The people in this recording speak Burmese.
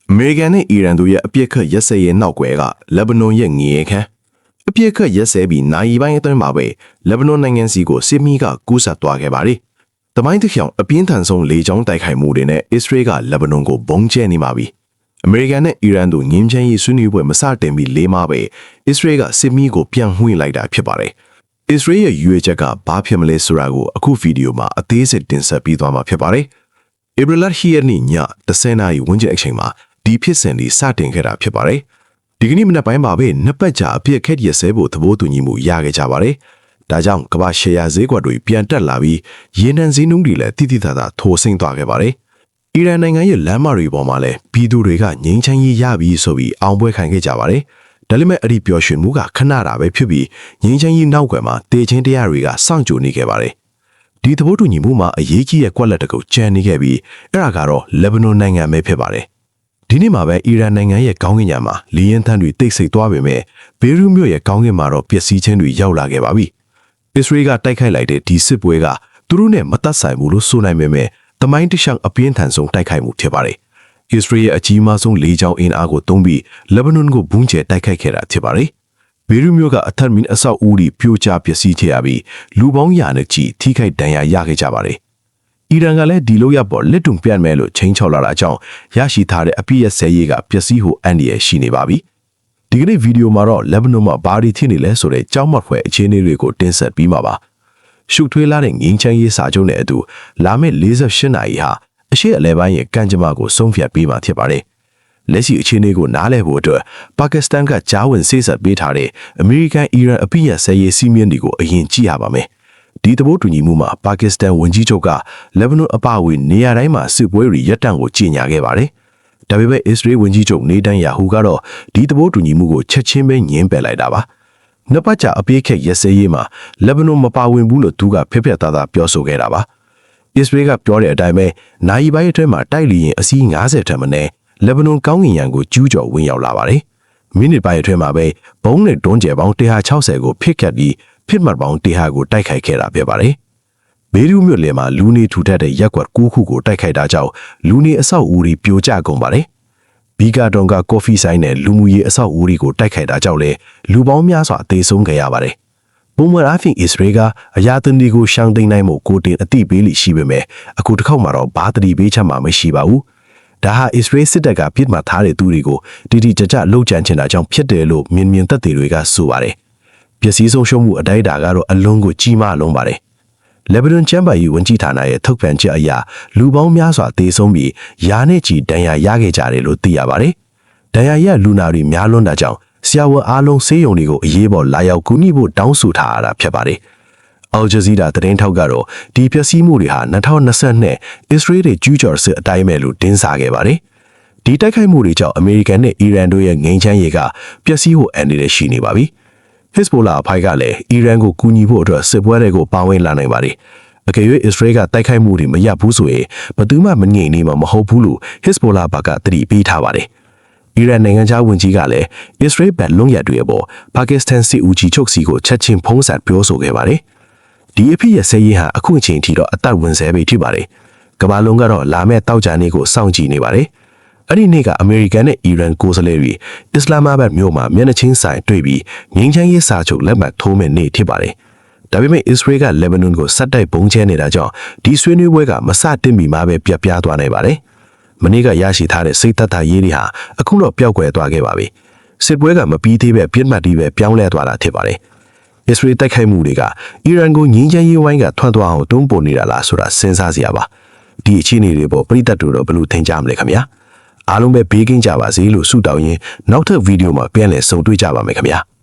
အမေရိကန်နဲ့အီရန်တို့ရဲ့အပြစ်ခတ်ရက်စဲရဲ့နောက်ွယ်ကလက်ဘနွန်ရဲ့ငရေခမ်းအပြစ်ခတ်ရက်စဲပြီးနိုင်ပိုင်းအတွင်းမှာပဲလက်ဘနွန်နိုင်ငံစီကိုစစ်မီးကကူးစက်သွားခဲ့ပါတယ်။တမိုင်းတစ်ချောင်းအပြင်းထန်ဆုံးလေကြောင်းတိုက်ခိုက်မှုတွေနဲ့အစ္စရေးကလက်ဘနွန်ကိုဘုံကျဲနေပါပြီ။အမေရိကန်နဲ့အီရန်တို့ငင်းချမ်းရေးဆွေးနွေးပွဲမစတင်ပြီး၄လပဲအစ္စရေးကစစ်မီးကိုပြန်ဝှင့်လိုက်တာဖြစ်ပါတယ်။အစ္စရေးရဲ့ရွေးချက်ကဘာဖြစ်မလဲဆိုတာကိုအခုဗီဒီယိုမှာအသေးစိတ်တင်ဆက်ပေးသွားမှာဖြစ်ပါတယ်။ဧပြီလ10ရက်နေ့ည10နာရီဝန်းကျင်အချိန်မှာဒီဖြစ်စဉ်ဒီစတင်ခဲ့တာဖြစ်ပါတယ်။ဒီကနေ့မနက်ပိုင်းမှာပဲနှစ်ပတ်ကြာအပြစ်ခက်ရက်စဲဖို့သဘောတူညီမှုရခဲ့ကြပါတယ်။ဒါကြောင့်ကမ္ဘာရှယ်ယာဈေးကွက်တွေပြန်တက်လာပြီးရေနံဈေးနှုန်းတွေလည်းတိတိကျကျထိုးဆင်းသွားခဲ့ပါတယ်။အီရန်နိုင်ငံရဲ့လမ်းမတွေပေါ်မှာလည်းပြည်သူတွေကငြိမ်းချမ်းရေးရပြီးဆိုပြီးအောင်ပွဲခံခဲ့ကြပါတယ်။ဒါပေမဲ့အဲ့ဒီပျော်ရွှင်မှုကခဏတာပဲဖြစ်ပြီးငြိမ်းချမ်းရေးနောက်ကွယ်မှာတေချင်းတရားတွေကစောင့်ကြိုနေခဲ့ပါတယ်။ဒီသဘောတူညီမှုမှာအရေးကြီးတဲ့ကွက်လက်တကုတ်ကျန်နေခဲ့ပြီးအဲ့ဒါကတော့လက်ဘနွန်နိုင်ငံပဲဖြစ်ပါတယ်။ဒီနေ့မှာပဲအီရန်နိုင်ငံရဲ့ကောင်းကင်ယံမှာလေယာဉ်သံတွေတိတ်ဆိတ်သွားပေမဲ့ဘေရူမြို့ရဲ့ကောင်းကင်မှာတော့ပျက်စီးခြင်းတွေရောက်လာခဲ့ပါပြီ။အစ္စရေးကတိုက်ခိုက်လိုက်တဲ့ဒီစစ်ပွဲကသူတို့နဲ့မသက်ဆိုင်ဘူးလို့ဆိုနိုင်ပေမဲ့တမိုင်းတခြားအပြင်းထန်ဆုံးတိုက်ခိုက်မှုဖြစ်ပါတယ်။အစ္စရေးရဲ့အကြီးမားဆုံးလေကြောင်းအင်အားကိုသုံးပြီးလက်ဘနွန်ကိုဘူးကျဲတိုက်ခိုက်ခဲ့တာဖြစ်ပါတယ်။ဘေရူမြို့ကအထက်မင်းအဆောက်အဦတွေပြိုကျပျက်စီးခဲ့ရပြီးလူပေါင်းရာနဲ့ချီထိခိုက်ဒဏ်ရာရခဲ့ကြပါတယ်။အီရန်ကလည်းဒီလိုရပေါ်လက်တုံပြန်မယ်လို့ချိန်ချောက်လာတာကြောင့်ရရှိထားတဲ့အပြည့်ရဲ့ဆဲရေးကပျက်စီးဖို့အန္တရာယ်ရှိနေပါပြီ။ဒီကနေ့ဗီဒီယိုမှာတော့လက်ဘနွန်မှာဘာတွေဖြစ်နေလဲဆိုတဲ့ကြောက်မက်ဖွယ်အခြေအနေတွေကိုတင်ဆက်ပြီးမှာပါ။ရှုပ်ထွေးလာတဲ့ငင်းချမ်းရေးစာချုပ်နဲ့အတူလာမယ့်48နာရီဟာအရှေ့အလယ်ပိုင်းရဲ့ကမ်းကြမ္မာကိုဆုံးဖြတ်ပေးမှာဖြစ်ပါတယ်။လက်ရှိအခြေအနေကိုနားလည်ဖို့အတွက်ပါကစ္စတန်ကကြားဝင်စေ့စပ်ပေးထားတဲ့အမေရိကန်အီရန်အပြည့်ရဲ့ဆဲရေးစီးမြင့်တွေကိုအရင်ကြည့်ရပါမယ်။ဒီသဘောတူညီမှုမှာပါကစ္စတန်ဝန်ကြီးချုပ်ကလက်ဘနွန်အပါအဝင်နေရာတိုင်းမှာစစ်ပွဲတွေရပ်တန့်ကိုကြေညာခဲ့ပါတယ်။ဒါပေမဲ့အစ္စရေးဝန်ကြီးချုပ်နေတန်ယာဟူကတော့ဒီသဘောတူညီမှုကိုချက်ချင်းပဲညှင်းပယ်လိုက်တာပါ။နှစ်ပတ်ကြာအပြေးခက်ရက်စဲရေးမှာလက်ဘနွန်မပါဝင်ဘူးလို့သူကဖျက်ဖျက်သားသားပြောဆိုခဲ့တာပါ။အစ္စရေးကပြောတဲ့အတိုင်းပဲနိုင်ပိုင်းအတွင်းမှာတိုက်လီရင်အစီး90ထက်မနည်းလက်ဘနွန်ကောင်းကင်ယံကိုကျူးကျော်ဝင်ရောက်လာပါတယ်။မိနစ်ပိုင်းအတွင်းမှာပဲဘုံနဲ့တွန်းကျယ်ပေါင်း160ကိုဖစ်ခတ်ပြီးဖြစ်မှတ်ပေါင်း100ကိုတိုက်ခိုက်ခဲ့တာဖြစ်ပါတယ်။ဘေရူမြို့လယ်မှာလူနေထူထပ်တဲ့ရက်ကွက်9ခုကိုတိုက်ခိုက်တာကြောင့်လူနေအဆောက်အဦတွေပြိုကျကုန်ပါတယ်။ဘီကာတွန်ကကော်ဖီဆိုင်နဲ့လူမှုရေးအဆောက်အဦတွေကိုတိုက်ခိုက်တာကြောင့်လည်းလူပေါင်းများစွာသေဆုံးခဲ့ရပါတယ်။ပုံမှန်အားဖြင့်အစ္စရေးကအရာသင်တွေကိုရှောင်သိမ်းနိုင်မှုကိုတင်အတိပေးလိရှိပေမဲ့အခုတစ်ခေါက်မှာတော့ဘာတတိပေးချက်မှမရှိပါဘူး။ဒါဟာအစ္စရေးစစ်တပ်ကပြစ်မှတ်ထားတဲ့သူတွေကိုတိတိကျကျလှုပ်ကြံချင်တာကြောင့်ဖြစ်တယ်လို့မြင်သက်သေတွေကဆိုပါတယ်။ပျက်စီးဆုံးရှုံးမှုအတိုင်းအတာကတော့အလုံးကိုကြီးမားလုံးပါတယ်။လက်ဘနွန်ချမ်းဘာကြီးဝန်ကြီးဌာနရဲ့ထုတ်ပြန်ချက်အရလူပေါင်းများစွာသေဆုံးပြီးရာနဲ့ချီဒဏ်ရာရခဲ့ကြတယ်လို့သိရပါတယ်။ဒဏ်ရာရလူနာတွေများလွန်းတာကြောင့်ဆရာဝန်အားလုံးဆေးရုံတွေကိုအရေးပေါ်လာရောက်ကူညီဖို့တောင်းဆိုထားရတာဖြစ်ပါတယ်။အယ်ဂျာဇီးရာသတင်းထောက်ကတော့ဒီပျက်စီးမှုတွေဟာ2022အစ္စရေးတွေကျူးကျော်စစ်အတိုင်းပဲလို့တင်စားခဲ့ပါတယ်။ဒီတိုက်ခိုက်မှုတွေကြောင့်အမေရိကန်နဲ့အီရန်တို့ရဲ့ငြိမ်းချမ်းရေးကပျက်စီးဖို့အန္တရာယ်ရှိနေပါပြီ။ Hezbollah အဖိုက်ကလည်းအီရန်ကိုကူညီဖို့အတွက်စစ်ပွဲတွေကိုပါဝင်လာနိုင်ပါတယ်။အကယ်၍အစ္စရေးကတိုက်ခိုက်မှုတွေမရပ်ဘူးဆိုရင်ဘယ်သူမှမငြိမ်နေမှာမဟုတ်ဘူးလို့ Hezbollah ဘက်ကသတိပေးထားပါတယ်။အီရန်နိုင်ငံခြားဝန်ကြီးကလည်းအစ္စရေးဘက်လွန်ရတွေအပေါ်ပါကစ္စတန်စစ်ဦးကြီးချုပ်စီကိုချက်ချင်းဖုံးဆက်ပြောဆိုခဲ့ပါတယ်။ဒီအဖြစ်ရဲ့ဆဲရေးဟာအခုအချိန်ထိတော့အသက်ဝင်ဆဲပဲဖြစ်ပါတယ်။ကမ္ဘာလုံးကတော့လာမယ့်တောက်ကြနေ့ကိုစောင့်ကြည့်နေပါတယ်။အဲ့ဒီနေ့ကအမေရိကန်နဲ့အီရန်ကိုယ်စားလှယ်တွေအစ္စလာမာဘတ်မြို့မှာမျက်နှာချင်းဆိုင်တွေ့ပြီးငြိမ်းချမ်းရေးစာချုပ်လက်မှတ်ထိုးမဲ့နေ့ဖြစ်ပါတယ်။ဒါပေမဲ့အစ္စရေးကလက်ဘနွန်ကိုစက်တိုက်ပုံချဲနေတာကြောင့်ဒီဆွေးနွေးပွဲကမစတင်မီမှာပဲပြတ်ပြားသွားနိုင်ပါတယ်။မနေ့ကရရှိထားတဲ့စိတ်သက်သာရေးတွေဟာအခုတော့ပျောက်ကွယ်သွားခဲ့ပါပြီ။စစ်ပွဲကမပြီးသေးပဲပြစ်မှတ်တွေပဲပြောင်းလဲသွားတာဖြစ်ပါတယ်။အစ္စရေးတိုက်ခိုက်မှုတွေကအီရန်ကိုငြိမ်းချမ်းရေးဝိုင်းကထွန်းသွားအောင်တွန်းပို့နေတာလားဆိုတာစဉ်းစားစရာပါ။ဒီအခြေအနေတွေပေါ်ပြည်သက်တို့တော့ဘယ်လိုထင်ကြမလဲခင်ဗျာ။အားလုံးပဲဘေးကင်းကြပါစေလို့ဆုတောင်းရင်းနောက်ထပ်ဗီဒီယိုမှာပြန်လည်ဆုံတွေ့ကြပါမယ်ခင်ဗျာ။